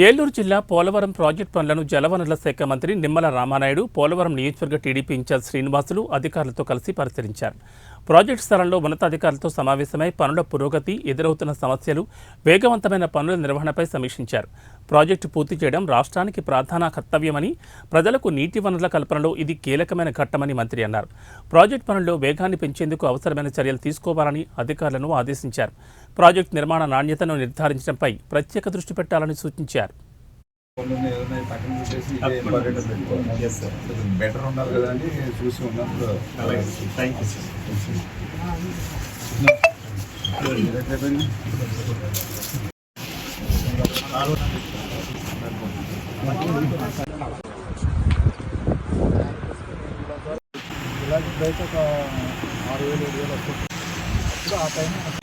ఏలూరు జిల్లా పోలవరం ప్రాజెక్టు పనులను జలవనరుల శాఖ మంత్రి నిమ్మల రామానాయుడు, పోలవరం నియోజకవర్గ టీడీపీ ఇన్ఛార్జ్ శ్రీనివాసులు అధికారులతో కలిసి పరిశీలించారు. ప్రాజెక్టు స్థలంలో ఉన్నతాధికారులతో సమావేశమై పనుల పురోగతి, ఎదురవుతున్న సమస్యలు, వేగవంతమైన పనుల నిర్వహణపై సమీక్షించారు. ప్రాజెక్టు పూర్తి చేయడం రాష్ట్రానికి ప్రధాన కర్తవ్యమని, ప్రజలకు నీటి వనరుల కల్పనలో ఇది కీలకమైన ఘట్టమని మంత్రి అన్నారు. ప్రాజెక్టు పనుల్లో వేగాన్ని పెంచేందుకు అవసరమైన చర్యలు తీసుకోవాలని అధికారులను ఆదేశించారు. ప్రాజెక్టు నిర్మాణ నాణ్యతను నిర్ధారించడంపై ప్రత్యేక దృష్టి పెట్టాలని సూచించారు. బెటర్ ఉండాలి కదా అని చూసి ఉన్నప్పుడు ఇలాంటిదైతే ఒక 6,000-7,000 వస్తుంది. ఇప్పుడు ఆ టైం వస్తాను.